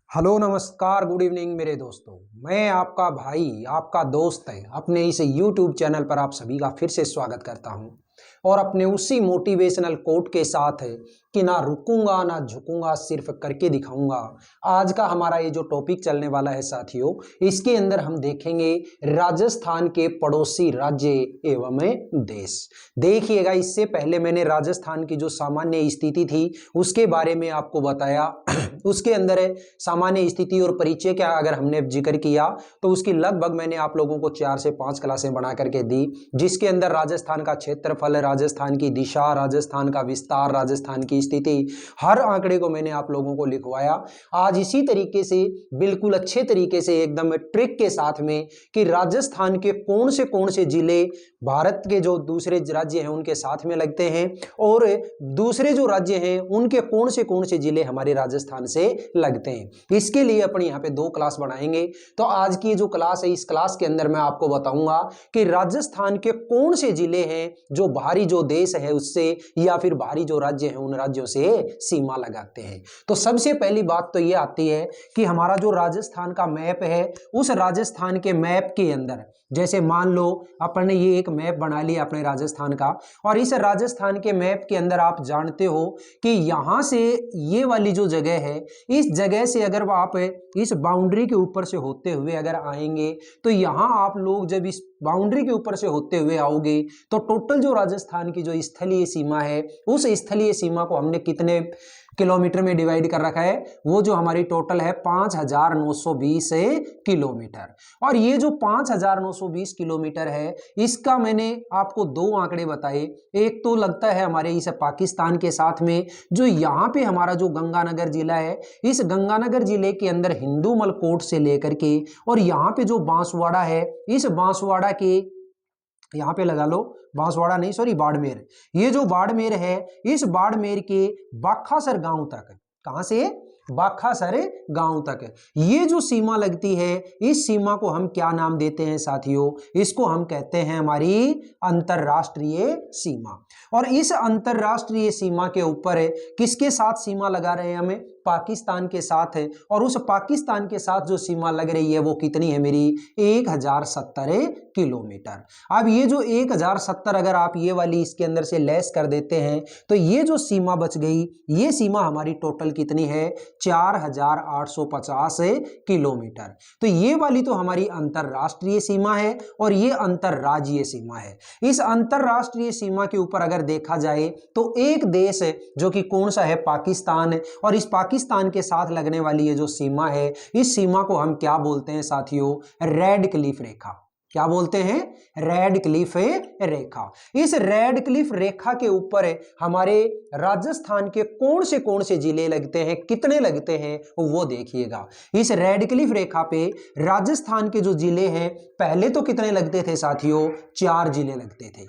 Hello नमस्कार good evening मेरे दोस्तों। मैं आपका भाई आपका दोस्त है अपने इस यूट्यूब चैनल पर आप सभी का फिर से स्वागत करता हूं और अपने उसी मोटिवेशनल कोट के साथ है कि ना रुकूंगा ना झुकूंगा, सिर्फ करके दिखाऊंगा। आज का हमारा ये जो टॉपिक चलने वाला है साथियों, इसके अंदर हम देखेंगे राजस्थान के पड़ोसी राज्य एवं देश। देखिएगा, इससे पहले मैंने राजस्थान की जो सामान्य स्थिति थी उसके बारे में आपको बताया। उसके अंदर सामान्य स्थिति और परिचय का अगर हमने जिक्र किया तो उसकी लगभग मैंने आप लोगों को 4 से 5 क्लासें बना करके दी, जिसके अंदर राजस्थान का क्षेत्रफल, राजस्थान की दिशा, राजस्थान का विस्तार, राजस्थान की स्थिति, हर आंकड़े को मैंने आप लोगों को लिखवाया। आज इसी तरीके से बिल्कुल अच्छे तरीके से एकदम ट्रिक के साथ में कि राजस्थान के कौन से जिले भारत के जो दूसरे राज्य हैं उनके साथ में लगते हैं और दूसरे जो राज्य हैं उनके कौन से जिले हमारे राजस्थान से लगते हैं। इसके लिए अपन यहाँ पे 2 क्लास बनाएंगे। तो आज की जो क्लास है, इस क्लास के अंदर मैं आपको बताऊंगा कि राजस्थान के कौन से जिले हैं जो बाहरी जो देश है उससे या फिर बाहरी जो राज्य है उन राज्यों से सीमा लगाते हैं। तो सबसे पहली बात तो ये आती है कि हमारा जो राजस्थान का मैप है, उस राजस्थान के मैप के अंदर जैसे मान लो अपन ने ये एक मैप बना लिया अपने राजस्थान का, और इस राजस्थान के मैप के अंदर आप जानते हो कि यहां से ये वाली जो जगह है, इस जगह से अगर आप इस बाउंड्री के ऊपर से होते हुए अगर आएंगे तो यहां आप लोग जब इस बाउंड्री के ऊपर से होते हुए आओगे तो टोटल जो राजस्थान की जो स्थलीय सीमा है, उस स्थलीय सीमा को हमने कितने किलोमीटर में डिवाइड कर रखा है, वो जो हमारी टोटल है 5920 किलोमीटर। और ये जो 5920 किलोमीटर है, इसका मैंने आपको 2 आंकड़े बताए। एक तो लगता है हमारे इस पाकिस्तान के साथ में, जो यहाँ पे हमारा जो गंगानगर जिला है, इस गंगानगर जिले के अंदर हिंदूमल कोट से लेकर के और यहाँ पे जो बांसवाड़ा है, इस बांसवाड़ा के यहां पे लगा लो, बांसवाड़ा नहीं सॉरी बाड़मेर, ये जो बाड़मेर है, इस बाड़मेर के बाखासर गांव तक, कहां से बाखासर गांव तक ये जो सीमा लगती है, इस सीमा को हम क्या नाम देते हैं साथियों? इसको हम कहते हैं हमारी अंतरराष्ट्रीय सीमा। और इस अंतरराष्ट्रीय सीमा के ऊपर किसके साथ सीमा लगा रहे हैं हमें? पाकिस्तान के साथ है। और उस पाकिस्तान के साथ जो सीमा लग रही है वो कितनी है मेरी? 1070 किलोमीटर। अब ये जो 1070 अगर आप ये वाली इसके अंदर से लेस कर देते हैं तो ये जो सीमा बच गई, ये सीमा हमारी टोटल कितनी है? 4850 किलोमीटर। तो ये वाली तो हमारी अंतरराष्ट्रीय सीमा है और ये अंतरराज्यीय सीमा है। इस अंतरराष्ट्रीय सीमा के ऊपर अगर देखा जाए तो एक देश है जो कि कौन सा है? पाकिस्तान। और इस पाकिस्तान के साथ लगने वाली ये जो सीमा है, इस सीमा को हम क्या बोलते हैं साथियों? रेड क्लिफ रेखा। क्या बोलते हैं? रेड क्लिफ रेखा। इस रेड क्लिफ रेखा के ऊपर हमारे राजस्थान के कौन से जिले लगते हैं, कितने लगते हैं वो देखिएगा। इस रेड क्लिफ रेखा पे राजस्थान के जो जिले हैं, पहले तो कितने लगते थे साथियों? 4 जिले लगते थे।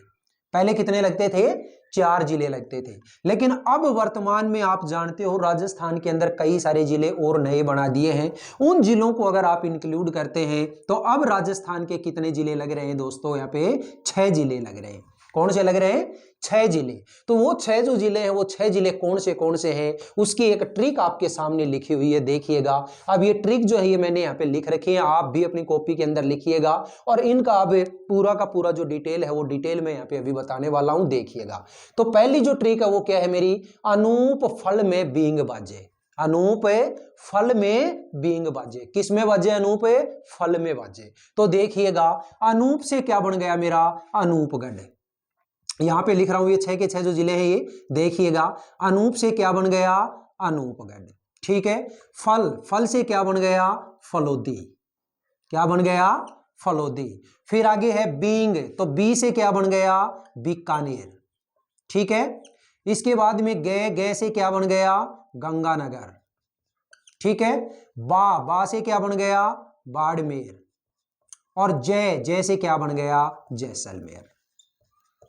पहले कितने लगते थे? 4 जिले लगते थे। लेकिन अब वर्तमान में आप जानते हो राजस्थान के अंदर कई सारे जिले और नए बना दिए हैं। उन जिलों को अगर आप इंक्लूड करते हैं तो अब राजस्थान के कितने जिले लग रहे हैं दोस्तों? यहाँ पे 6 जिले लग रहे हैं। कौन से लग रहे हैं? 6 जिले। तो वो 6 जो जिले हैं, वो 6 जिले कौन से हैं, उसकी एक ट्रिक आपके सामने लिखी हुई है, देखिएगा। अब ये ट्रिक जो है ये मैंने यहाँ पे लिख रखी है, आप भी अपनी कॉपी के अंदर लिखिएगा और इनका अब पूरा का पूरा जो डिटेल है वो डिटेल में यहाँ पे अभी बताने वाला हूं, देखिएगा। तो पहली जो ट्रिक है वो क्या है मेरी? अनूप फल में बींग बाजे। अनूप फल में बींग बाजे। किस में बाजे? अनूप फल में बाजे। तो देखिएगा, अनूप से क्या बन गया मेरा? अनूपगढ़। यहां पे लिख रहा हूं ये 6 के 6 जो जिले हैं, ये देखिएगा। अनूप से क्या बन गया? अनूपगढ़। ठीक है। फल से क्या बन गया? फलोदी। क्या बन गया? फलोदी। फिर आगे है बींग, तो बी से क्या बन गया? बीकानेर। ठीक है। इसके बाद में गे से क्या बन गया? गंगानगर। ठीक है। बा से क्या बन गया? बाड़मेर। और जय से क्या बन गया? जैसलमेर।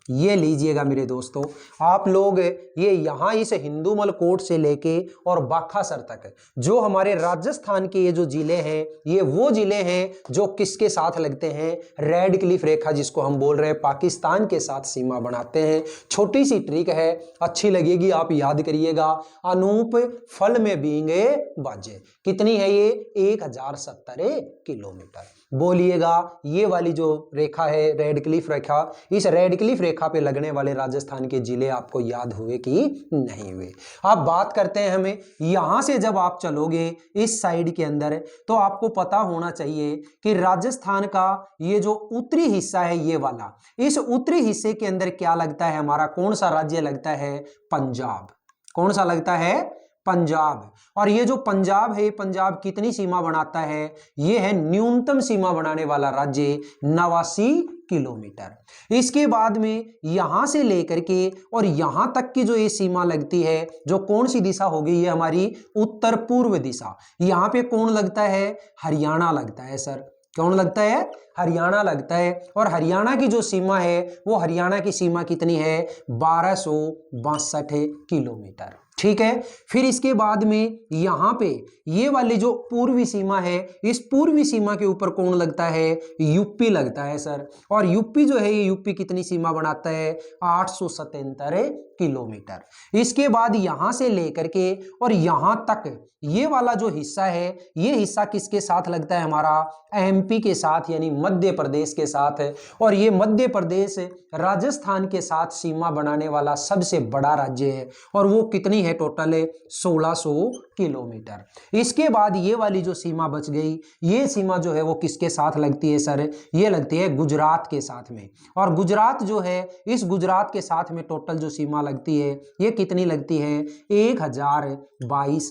ये लीजिएगा मेरे दोस्तों, आप लोग ये यहाँ इस हिंदूमल कोट से लेके और बाखासर तक जो हमारे राजस्थान के ये जो जिले हैं, ये वो जिले हैं जो किसके साथ लगते हैं, रेड क्लिफ रेखा जिसको हम बोल रहे हैं, पाकिस्तान के साथ सीमा बनाते हैं। छोटी सी ट्रिक है, अच्छी लगेगी, आप याद करिएगा। अनूप फल में बींगे बाजे, कितनी है ये, 1070 किलोमीटर। बोलिएगा, ये वाली जो रेखा है रेड क्लिफ रेखा, इस रेड क्लिफ रेखा पे लगने वाले राजस्थान के जिले आपको याद हुए कि नहीं हुए। अब बात करते हैं हमें, यहां से जब आप चलोगे इस साइड के अंदर तो आपको पता होना चाहिए कि राजस्थान का ये जो उत्तरी हिस्सा है ये वाला, इस उत्तरी हिस्से के अंदर क्या लगता है हमारा, कौन सा राज्य लगता है, पंजाब। कौन सा लगता है, पंजाब। और ये जो पंजाब है, पंजाब कितनी सीमा बनाता है, ये है न्यूनतम सीमा बनाने वाला राज्य 89 किलोमीटर। इसके बाद में यहां से लेकर के और यहां तक की जो ये सीमा लगती है, जो कौन सी दिशा होगी, ये हमारी उत्तर पूर्व दिशा। यहां पे कौन लगता है, हरियाणा लगता है सर। कौन लगता है, हरियाणा लगता है। और हरियाणा की जो सीमा है, वो हरियाणा की सीमा कितनी है, 1262 किलोमीटर। ठीक है। फिर इसके बाद में यहां पे ये वाली जो पूर्वी सीमा है, इस पूर्वी सीमा के ऊपर कौन लगता है, यूपी लगता है सर। और यूपी जो है, ये यूपी कितनी सीमा बनाता है, 877 किलोमीटर। इसके बाद यहां से लेकर के और यहां तक ये वाला जो हिस्सा है, ये हिस्सा किसके साथ लगता है हमारा, एमपी के साथ, यानी मध्य प्रदेश के साथ है। और ये मध्य प्रदेश राजस्थान के साथ सीमा बनाने वाला सबसे बड़ा राज्य है, और वो कितनी है, टोटल 1600 किलोमीटर। इसके बाद ये वाली जो सीमा बच गई, ये सीमा जो है वो किसके साथ लगती है सर, ये लगती है गुजरात के साथ में। और गुजरात जो है, इस गुजरात के साथ में टोटल जो सीमा लगती है, ये कितनी लगती है, 1022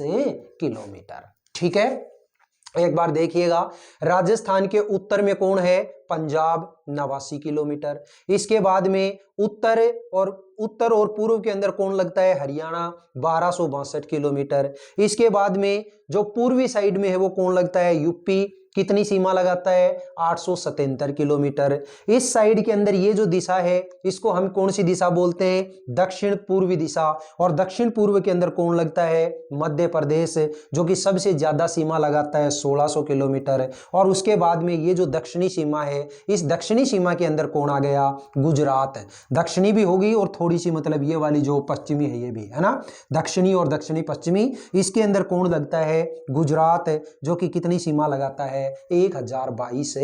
किलोमीटर। ठीक है। एक बार देखिएगा, राजस्थान के उत्तर में कौन है, पंजाब 89 किलोमीटर। इसके बाद में उत्तर और पूर्व के अंदर कौन लगता है, हरियाणा 1262 किलोमीटर। इसके बाद में जो पूर्वी साइड में है वो कौन लगता है, यूपी, कितनी सीमा लगाता है, 877 किलोमीटर। इस साइड के अंदर ये जो दिशा है, इसको हम कौन सी दिशा बोलते हैं, दक्षिण पूर्वी दिशा। और दक्षिण पूर्व के अंदर कौन लगता है, मध्य प्रदेश, जो कि सबसे ज्यादा सीमा लगाता है 1600 किलोमीटर। और उसके बाद में ये जो दक्षिणी सीमा है, इस दक्षिणी सीमा के अंदर कौन आ गया, गुजरात। दक्षिणी भी होगी और थोड़ी सी मतलब ये वाली जो पश्चिमी है ये भी है ना, दक्षिणी और दक्षिणी पश्चिमी, इसके अंदर कौन लगता है, गुजरात, जो कि कितनी सीमा लगाता है, 1022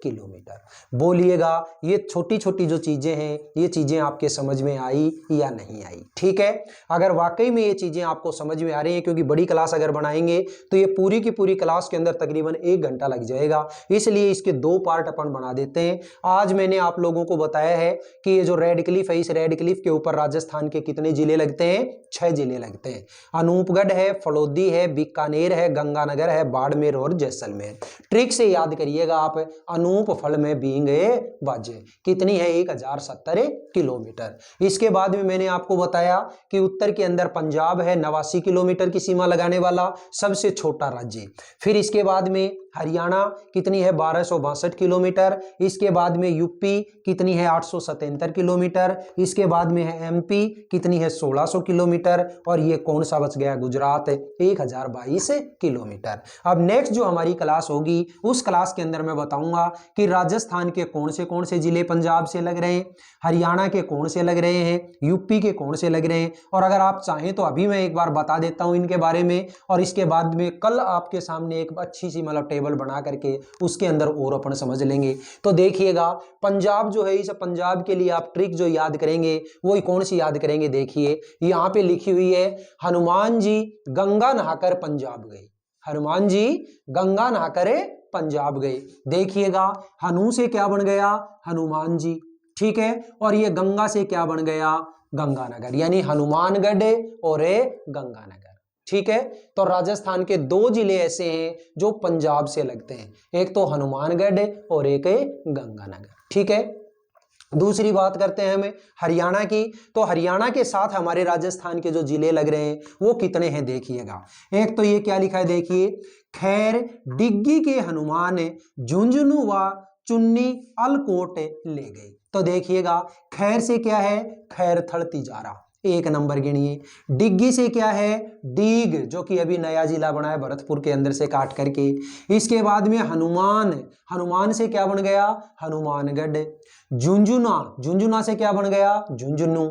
किलोमीटर। बोलिएगा, ये छोटी छोटी जो चीजें हैं, ये चीजें आपके समझ में आई या नहीं आई। ठीक है। अगर वाकई में ये चीजें आपको समझ में आ रही हैं, क्योंकि बड़ी क्लास अगर बनाएंगे तो ये पूरी की पूरी क्लास के अंदर तकरीबन 1 घंटा लग जाएगा, इसलिए इसके 2 पार्ट अपन बना देते हैं। आज मैंने आप लोगों को बताया है कि ये जो रेड क्लिफ है, इस रेड क्लिफ के ऊपर राजस्थान के कितने जिले लगते हैं, 6 जिले लगते हैं। अनूपगढ़ है, फलोदी है, बीकानेर है, गंगानगर है, बाड़मेर और जैसलमेर। ट्रिक से याद करिएगा आप, अनूप फल में बींगे बाजे, कितनी है, 1070 किलोमीटर। इसके बाद में मैंने आपको बताया कि उत्तर के अंदर पंजाब है, 89 किलोमीटर की सीमा लगाने वाला सबसे छोटा राज्य। फिर इसके बाद में हरियाणा कितनी है, 1262 किलोमीटर। इसके बाद में यूपी कितनी है, 877 किलोमीटर। इसके बाद में है एमपी कितनी है, 1600 किलोमीटर। और ये कौन सा बच गया, गुजरात, 1022 किलोमीटर। अब नेक्स्ट जो हमारी क्लास होगी, उस क्लास के अंदर मैं बताऊंगा कि राजस्थान के कौन से जिले पंजाब से लग रहे हैं, हरियाणा के कौन से लग रहे हैं, यूपी के कौन से लग रहे हैं। और अगर आप चाहें तो अभी मैं एक बार बता देता हूं इनके बारे में, और इसके बाद में कल आपके सामने एक अच्छी सी मतलब टेबल बना करके उसके अंदर और अपन समझ लेंगे। तो देखिएगा, पंजाब जो है, इस पंजाब के लिए आप ट्रिक जो याद करेंगे वो कौन सी याद करेंगे, देखिए यहाँ पे लिखी हुई है, हनुमान जी गंगा नहाकर पंजाब गए। हनुमान जी गंगा नहाकर पंजाब गए। देखिएगा, हनु से क्या बन गया, हनुमान जी। ठीक है। और ये गंगा से क्या बन गया, गंगानगर, यानी हनुमानगढ़ और गंगानगर। ठीक है। तो राजस्थान के 2 जिले ऐसे हैं जो पंजाब से लगते हैं, एक तो हनुमानगढ़ और एक गंगानगर। ठीक है। दूसरी बात करते हैं हमें हरियाणा की, तो हरियाणा के साथ हमारे राजस्थान के जो जिले लग रहे हैं वो कितने हैं, देखिएगा। एक तो ये क्या लिखा है, देखिए, खैर डिग्गी के हनुमान झुंझुनू व चुन्नी अलकोट ले गए। तो देखिएगा खैर से क्या है, खैरथल तिजारा, 1 नंबर गिनिए। डिग्गी से क्या है, डीग, जो कि अभी नया जिला बना है भरतपुर के अंदर से काट करके। इसके बाद में हनुमान, हनुमान से क्या बन गया, हनुमानगढ़। झुंझुना, झुंझुना से क्या बन गया, झुंझुनू।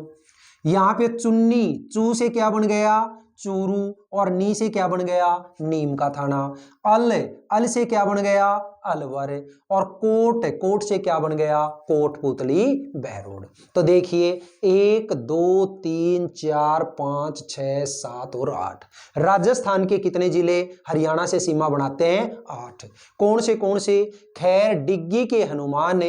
यहाँ पे चुन्नी, चू से क्या बन गया, चूरू, और नी से क्या बन गया, नीम का थाना। अल, अल से क्या बन गया, अलवर, और कोट, कोट से क्या बन गया, कोटपुतली बहरोड। तो देखिए 1 2 3 4 5 6 7 और 8। राजस्थान के कितने जिले हरियाणा से सीमा बनाते हैं, 8। कौन से, खैर, डिग्गी के हनुमान,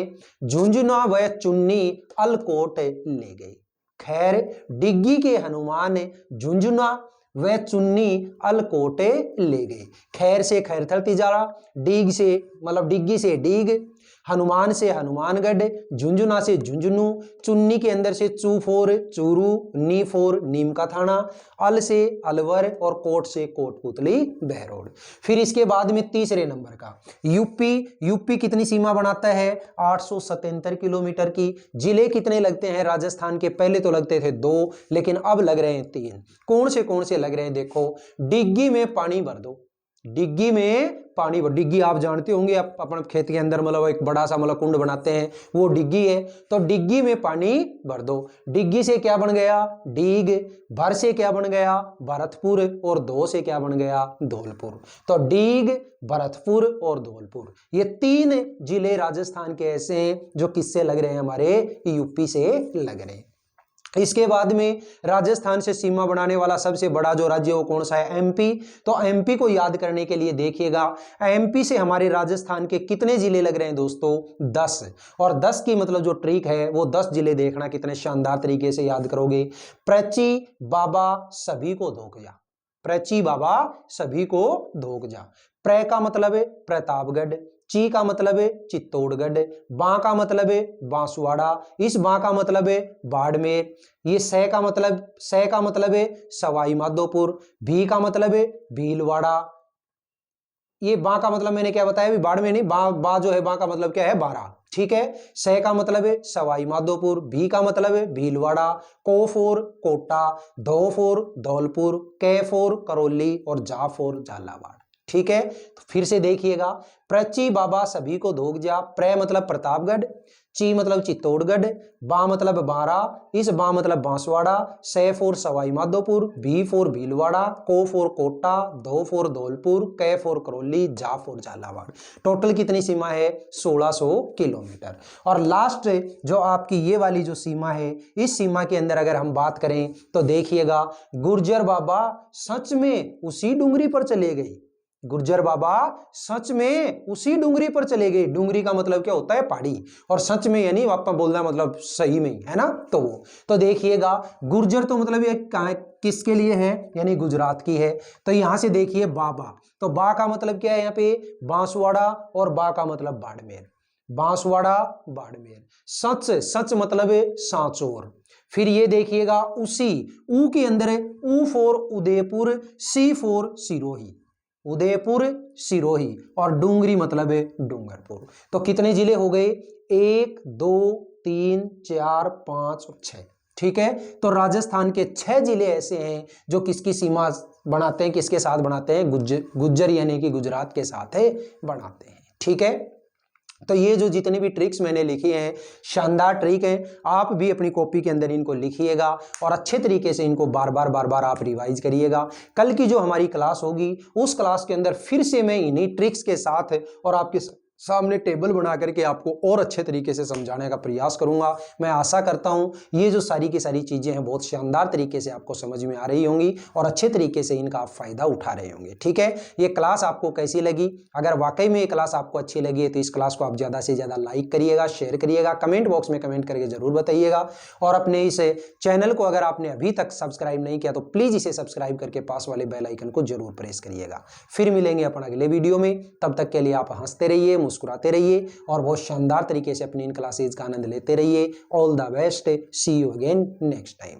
झुंझुना व चुन्नी अलकोट ले गए। खैर, डिग्गी के हनुमान, झुंझुना व चुन्नी अलकोटे ले गए। खैर से खैरथल तिजारा, डीग से मतलब डिग्गी से डीग, हनुमान से हनुमानगढ़, झुंझुना से झुंझुनू, चुन्नी के अंदर से चूफोर चूरू, नीफोर नीम का थाना, अल से अलवर, और कोट से कोटपुतली बहरोड। फिर इसके बाद में तीसरे नंबर का यूपी। यूपी कितनी सीमा बनाता है, 877 किलोमीटर की। जिले कितने लगते हैं राजस्थान के, पहले तो लगते थे 2, लेकिन अब लग रहे हैं 3। कौन से लग रहे हैं, देखो डिग्गी में पानी भर दो, डिग्गी में पानी भर, डिग्गी आप जानते होंगे, आप अपने खेत के अंदर मतलब एक बड़ा सा मतलब कुंड बनाते हैं, वो डिग्गी है। तो डिग्गी में पानी भर दो। डिग्गी से क्या बन गया, डीग, भर से क्या बन गया, भरतपुर, और दो से क्या बन गया, धौलपुर। तो डीग, भरतपुर और धौलपुर, ये 3 जिले राजस्थान के ऐसे हैं जो किससे लग रहे हैं, हमारे यूपी से लग रहे हैं। इसके बाद में राजस्थान से सीमा बनाने वाला सबसे बड़ा जो राज्य वो कौन सा है, एमपी। तो एमपी को याद करने के लिए देखिएगा, एमपी से हमारे राजस्थान के कितने जिले लग रहे हैं दोस्तों, 10। और 10 की मतलब जो ट्रिक है वो 10 जिले देखना कितने शानदार तरीके से याद करोगे। प्रची बाबा सभी को धोख जा, प्रची बाबा सभी को धोख जा। प्र का मतलब है प्रतापगढ़, ची का मतलब है चित्तौड़गढ़, बा का मतलब है बांसवाड़ा, इस बा का मतलब है बाड़मेर, ये स का मतलब है सवाई माधोपुर, भी का मतलब है भीलवाड़ा, ये बा का मतलब मैंने क्या बताया, अभी बाड़मेर नहीं, बा जो है बा का मतलब क्या है, 12, ठीक है। स का मतलब है सवाई माधोपुर, भी का मतलब है भीलवाड़ा, को फोर कोटा, धो फोर धौलपुर, कै फोर करौली, और जा फोर झालावाड़, ठीक है। तो फिर से देखिएगा, प्रची बाबा सभी को धोख जा, प्र मतलब प्रतापगढ़, ची मतलब चित्तौड़गढ़, बा मतलब बारा, इस बा मतलब बांसवाड़ा, से फोर सवाई माधोपुर, भी फोर भीलवाड़ा, को फोर कोटा, धो फोर धौलपुर, कै फोर करौली, जा फोर झालावाड़। टोटल कितनी सीमा है, 1600 किलोमीटर। और लास्ट जो आपकी ये वाली जो सीमा है, इस सीमा के अंदर अगर हम बात करें तो देखिएगा, गुर्जर बाबा सच में उसी डुंगरी पर चले गए, गुर्जर बाबा सच में उसी डुंगरी पर चले गए। डुंगरी का मतलब क्या होता है, पहाड़ी, और सच में यानी आपका बोलना मतलब सही में, है ना। तो देखिएगा, गुर्जर तो मतलब ये किसके लिए है, यानी गुजरात की है। तो यहां से देखिए बाबा, तो बा का मतलब क्या है यहाँ पे, बांसवाड़ा, और बा का मतलब बाड़मेर, बांसवाड़ा बाड़मेर। सच, सच मतलब है सांचौर। फिर ये देखिएगा उसी, ऊ के अंदर है ऊ फोर उदयपुर, सी फोर सिरोही, उदयपुर सिरोही, और डूंगरी मतलब है डूंगरपुर। तो कितने जिले हो गए, 1 2 3 4 5 और 6, ठीक है। तो राजस्थान के 6 जिले ऐसे हैं जो किसकी सीमा बनाते हैं, किसके साथ बनाते हैं, गुज्जर यानी कि गुजरात के साथ है बनाते हैं, ठीक है। तो ये जो जितनी भी ट्रिक्स मैंने लिखी हैं, शानदार ट्रिक है, आप भी अपनी कॉपी के अंदर इनको लिखिएगा और अच्छे तरीके से इनको बार बार आप रिवाइज करिएगा। कल की जो हमारी क्लास होगी उस क्लास के अंदर फिर से मैं इन्हीं ट्रिक्स के साथ और आपके सामने टेबल बना करके आपको और अच्छे तरीके से समझाने का प्रयास करूंगा। मैं आशा करता हूं ये जो सारी की सारी चीज़ें हैं बहुत शानदार तरीके से आपको समझ में आ रही होंगी और अच्छे तरीके से इनका आप फायदा उठा रहे होंगे, ठीक है। ये क्लास आपको कैसी लगी, अगर वाकई में ये क्लास आपको अच्छी लगी है तो इस क्लास को आप ज़्यादा से ज़्यादा लाइक करिएगा, शेयर करिएगा, कमेंट बॉक्स में कमेंट करके जरूर बताइएगा। और अपने इस चैनल को अगर आपने अभी तक सब्सक्राइब नहीं किया तो प्लीज़ इसे सब्सक्राइब करके पास वाले बेल आइकन को जरूर प्रेस करिएगा। फिर मिलेंगे अपन अगले वीडियो में, तब तक के लिए आप हंसते रहिए, मुस्कुराते रहिए और बहुत शानदार तरीके से अपनी इन क्लासेज का आनंद लेते रहिए। All the best, see you again next time.